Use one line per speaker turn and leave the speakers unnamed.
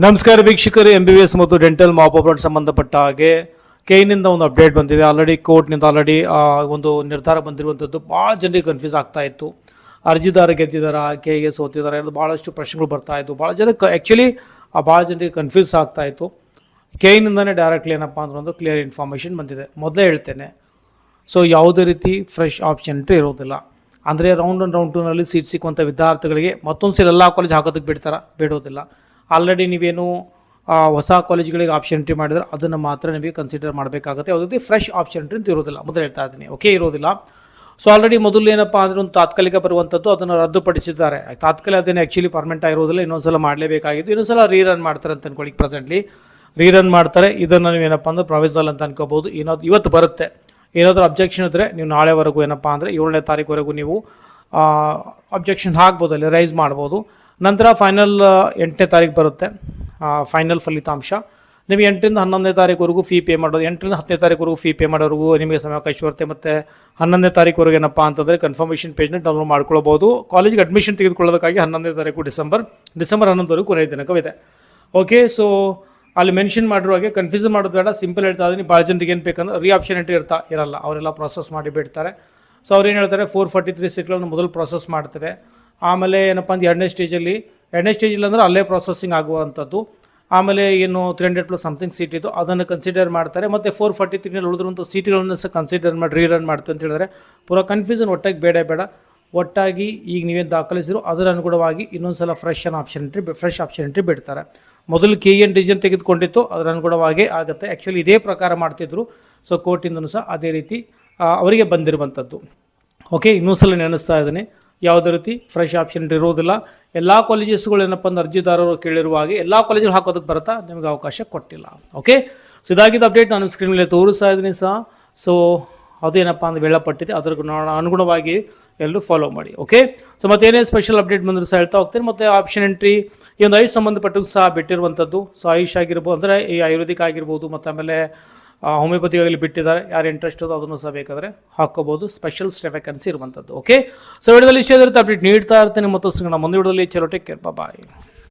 ನಮಸ್ಕಾರ ವೀಕ್ಷಕರು, MBBS ಮತ್ತು ಡೆಂಟಲ್ ಮಾಪೋಪರ್ ಸಂಬಂಧಪಟ್ಟ ಹಾಗೆ ಕೆನಿಂದ ಒಂದು ಅಪ್ಡೇಟ್ ಬಂದಿದೆ. ಆಲ್ರೆಡಿ ಕೋರ್ಟ್ನಿಂದ ಒಂದು ನಿರ್ಧಾರ ಬಂದಿರುವಂಥದ್ದು. ಭಾಳ ಜನರಿಗೆ ಕನ್ಫ್ಯೂಸ್ ಆಗ್ತಾ ಇತ್ತು. ಅರ್ಜಿದಾರ ಗೆದ್ದಿದ್ದಾರೆ, ಕೆಗೆ ಸೋತಿದ್ದಾರೆ, ಭಾಳಷ್ಟು ಪ್ರಶ್ನೆಗಳು ಬರ್ತಾ ಇತ್ತು. ಭಾಳ ಜನಕ್ಕೆ ಆ್ಯಕ್ಚುಲಿ ಭಾಳ ಜನರಿಗೆ ಕನ್ಫ್ಯೂಸ್ ಆಗ್ತಾ ಇತ್ತು. ಕೆನಿಂದನೇ ಡೈರೆಕ್ಟ್ಲಿ ಏನಪ್ಪ ಅಂದ್ರೆ ಒಂದು ಕ್ಲಿಯರ್ ಇನ್ಫಾರ್ಮೇಷನ್ ಬಂದಿದೆ. ಮೊದಲೇ ಹೇಳ್ತೇನೆ, ಸೊ ಯಾವುದೇ ರೀತಿ ಫ್ರೆಶ್ ಆಪ್ಷನ್ ಎಂಟ್ರಿ ಇರೋದಿಲ್ಲ. ಅಂದರೆ ರೌಂಡ್ 1 ರೌಂಡ್ 2ನಲ್ಲಿ ಸೀಟ್ ಸಿಕ್ಕುವಂಥ ವಿದ್ಯಾರ್ಥಿಗಳಿಗೆ ಮತ್ತೊಂದು ಸಲ ಎಲ್ಲ ಕಾಲೇಜ್ ಹಾಕೋದಕ್ಕೆ ಬಿಡೋದಿಲ್ಲ. ಆಲ್ರೆಡಿ ನೀವೇನು ಹೊಸ ಕಾಲೇಜ್ಗಳಿಗೆ ಆಪ್ಷನ್ ಎಂಟ್ರಿ ಮಾಡಿದ್ರೆ ಅದನ್ನು ಮಾತ್ರ ನಿಮಗೆ ಕನ್ಸಿಡರ್ ಮಾಡಬೇಕಾಗುತ್ತೆ. ಯಾವುದೇ ಫ್ರೆಶ್ ಆಪ್ಷನ್ ಎಂಟ್ರಿ ಅಂತ ಇರೋದಿಲ್ಲ. ಮೊದಲು ಹೇಳ್ತಾ ಇದ್ದೀನಿ, ಓಕೆ, ಇರೋದಿಲ್ಲ. ಸೊ ಆಲ್ರೆಡಿ ಮೊದಲು ಏನಪ್ಪ ಅಂದರೆ ಒಂದು ತಾತ್ಕಾಲಿಕ ಬರುವಂಥದ್ದು ಅದನ್ನು ರದ್ದುಪಡಿಸಿದ್ದಾರೆ. ತಾತ್ಕಾಲಿಕ ಅದೇನು ಆ್ಯಕ್ಚುಲಿ ಪರ್ಮನೆಂಟ್ ಆಗಿರೋದಿಲ್ಲ. ಇನ್ನೊಂದು ಮಾಡಲೇಬೇಕಾಗಿದ್ದು. ಇನ್ನೊಂದು ಸಲ ರೀರನ್ ಮಾಡ್ತಾರೆ ಅಂತ ಅನ್ಕೊಳ್ಳಿ. ಪ್ರೆಸೆಂಟ್ಲಿ ರೀರನ್ ಮಾಡ್ತಾರೆ. ಇದನ್ನು ನೀವೇನಪ್ಪ ಅಂದರೆ ಪ್ರೊವಿಸಲ್ ಅಂತ ಅನ್ಕೋಬೋದು. ಇವತ್ತು ಬರುತ್ತೆ. ಏನಾದರೂ ಅಬ್ಜೆಕ್ಷನ್ ಇದ್ದರೆ ನೀವು ನಾಳೆವರೆಗೂ ಏನಪ್ಪ ಅಂದರೆ 7ನೇ ತಾರೀಕುವರೆಗೂ ನೀವು ಅಬ್ಜೆಕ್ಷನ್ ಹಾಕ್ಬೋದು, ಅಲ್ಲಿ ರೈಸ್ ಮಾಡ್ಬೋದು. ನಂತರ ಫೈನಲ್ 8ನೇ ತಾರೀಕು ಬರುತ್ತೆ ಫೈನಲ್ ಫಲಿತಾಂಶ. ನಿಮಗೆ 8ರಿಂದ 11ನೇ ತಾರೀಕುವರೆಗೂ ಫೀ ಪೇ ಮಾಡೋದು, 8ರಿಂದ 10ನೇ ತಾರೀಕುವರೆಗೂ ಫೀ ಪೇ ಮಾಡೋವರೆಗೂ ನಿಮಗೆ ಸಮಯಾವಕಾಶ ಬರುತ್ತೆ. ಮತ್ತು 11ನೇ ತಾರೀಕುವರೆಗೆ ಏನಪ್ಪ ಅಂತಂದರೆ ಕನ್ಫರ್ಮೇಷನ್ ಪೇಜ್ನ ಡೌನ್ಲೋಡ್ ಮಾಡ್ಕೊಳ್ಬೋದು. ಕಾಲೇಜಿಗೆ ಅಡ್ಮಿಷನ್ ತೆಗೆದುಕೊಳ್ಳೋದಕ್ಕಾಗಿ 11ನೇ ತಾರೀಕು ಡಿಸೆಂಬರ್ 11ವರೆಗೂ ಕೊನೆಯ ದಿನಕವಿದೆ. ಓಕೆ, ಸೊ ಅಲ್ಲಿ ಮೆನ್ಷನ್ ಮಾಡಿರೋ ಹಾಗೆ ಕನ್ಫ್ಯೂಸ್ ಮಾಡೋದು ಬೇಡ. ಸಿಂಪಲ್ ಹೇಳ್ತಾ ಇದ್ದೀನಿ. ಭಾಳ ಜನರಿಗೆ ಏನು ಬೇಕಂದ್ರೆ ರೀ ಆಪ್ಷನ್ ಎಂಟ್ರಿ ಇರಲ್ಲ. ಅವರೆಲ್ಲ ಪ್ರಾಸೆಸ್ ಮಾಡಿ ಬಿಡ್ತಾರೆ. ಸೊ ಅವ್ರು ಏನು ಹೇಳ್ತಾರೆ, 443 ಸೀಟ್ಗಳನ್ನು ಮೊದಲು ಪ್ರಾಸೆಸ್ ಮಾಡ್ತೇವೆ. ಆಮೇಲೆ ಏನಪ್ಪ ಅಂದ್ರೆ ಎರಡನೇ ಸ್ಟೇಜಲ್ಲಿ ಅಂದರೆ ಅಲ್ಲೇ ಪ್ರಾಸೆಸಿಂಗ್ ಆಗುವಂಥದ್ದು. ಆಮೇಲೆ ಏನು 300+ ಸಮಥಿಂಗ್ ಸೀಟ್ ಇತ್ತು ಅದನ್ನು ಕನ್ಸಿಡರ್ ಮಾಡ್ತಾರೆ. ಮತ್ತು 443ನಲ್ಲಿ ಉಳಿದಿರುವಂಥ ಸೀಟ್ಗಳನ್ನು ಸಹ ಕನ್ಸಿಡರ್ ಮಾಡಿ ರೀರನ್ ಮಾಡ್ತೀವಿ ಅಂತ ಹೇಳಿದ್ರೆ ಪೂರಾ ಕನ್ಫ್ಯೂಷನ್ ಒಟ್ಟಾಗಿ ಬೇಡ. ಒಟ್ಟಾಗಿ ಈಗ ನೀವೇನು ದಾಖಲಿಸಿರೋ ಅದರ ಅನುಗುಣವಾಗಿ ಇನ್ನೊಂದು ಸಲ ಫ್ರೆಶ್ ಆಪ್ಷನ್ ಎಂಟ್ರಿ ಬಿಡ್ತಾರೆ. ಮೊದಲು KN ಡಿಸಿಷನ್ ತೆಗೆದುಕೊಂಡಿತ್ತು, ಅದರ ಅನುಗುಣವಾಗಿ ಆಗುತ್ತೆ. ಆ್ಯಕ್ಚುಲಿ ಇದೇ ಪ್ರಕಾರ ಮಾಡ್ತಿದ್ರು. ಸೊ ಕೋರ್ಟಿಂದನೂ ಸಹ ಅದೇ ರೀತಿ ಅವರಿಗೆ ಬಂದಿರುವಂಥದ್ದು. ಓಕೆ, ಇನ್ನೊಂದು ಸಲ ನೆನೆಸ್ತಾ ಇದ್ದೀನಿ, ಯಾವುದೇ ರೀತಿ ಫ್ರೆಶ್ ಆಪ್ಷನ್ ಇರೋದಿಲ್ಲ. ಎಲ್ಲ ಕಾಲೇಜಸ್ಗಳು ಏನಪ್ಪ ಅಂದ್ರೆ ಅರ್ಜಿದಾರರು ಕೇಳಿರುವ ಹಾಗೆ ಎಲ್ಲ ಕಾಲೇಜಲ್ಲಿ ಹಾಕೋದಕ್ಕೆ ಬರುತ್ತಾ, ನಿಮಗೆ ಅವಕಾಶ ಕೊಟ್ಟಿಲ್ಲ. ಓಕೆ, ಸೊ ಇದಾಗಿದ್ದ ಅಪ್ಡೇಟ್ ನಾನು ಸ್ಕ್ರೀನ್ ಮೇಲೆ ತೋರಿಸ್ತಾ ಇದ್ದೀನಿ ಸಹ. ಸೊ ಅದೇನಪ್ಪ ಅಂದ್ರೆ ವೇಳಾಪಟ್ಟಿದೆ, ಅದರ ಅನುಗುಣವಾಗಿ ಎಲ್ಲರೂ ಫಾಲೋ ಮಾಡಿ. ಓಕೆ, ಸೊ ಮತ್ತೇನೇ ಸ್ಪೆಷಲ್ ಅಪ್ಡೇಟ್ ಬಂದರೂ ಸಹ ಹೇಳ್ತಾ ಹೋಗ್ತೀನಿ. ಮತ್ತು ಆಪ್ಷನ್ ಎಂಟ್ರಿ ಈ ಒಂದು ಆಯುಷ್ ಸಂಬಂಧಪಟ್ಟು ಸಹ ಬಿಟ್ಟಿರುವಂಥದ್ದು. ಸೊ ಆಯುಷ್ ಆಗಿರ್ಬೋದು, ಅಂದರೆ ಈ ಆಯುರ್ವೇದಿಕ್ ಆಗಿರ್ಬೋದು, ಮತ್ತು ಆಮೇಲೆ ಹೋಮಿಯೋಪತಿಗಾಗಲಿ ಬಿಟ್ಟಿದ್ದಾರೆ. ಯಾರು ಇಂಟ್ರೆಸ್ಟ್ ಅದೋ ಅದನ್ನು ಸಹ ಬೇಕಾದರೆ ಹಾಕೋಬೋದು. ಸ್ಪೆಷಲ್ ವೇಕೆನ್ಸಿ ಇರುವಂಥದ್ದು. ಓಕೆ, ಸೊ ವಿಡಿಯೋದಲ್ಲಿ ಇಷ್ಟೇ ಇರುತ್ತೆ. ಅಪ್ಡೇಟ್ ನೀಡ್ತಾ ಇರ್ತೇನೆ. ಮತ್ತು ಮುಂದೆ ವಿಡಿಯೋದಲ್ಲಿ ಚಲೋ ಟೇಕ್ ಕೇರ್, ಬಾಯ್.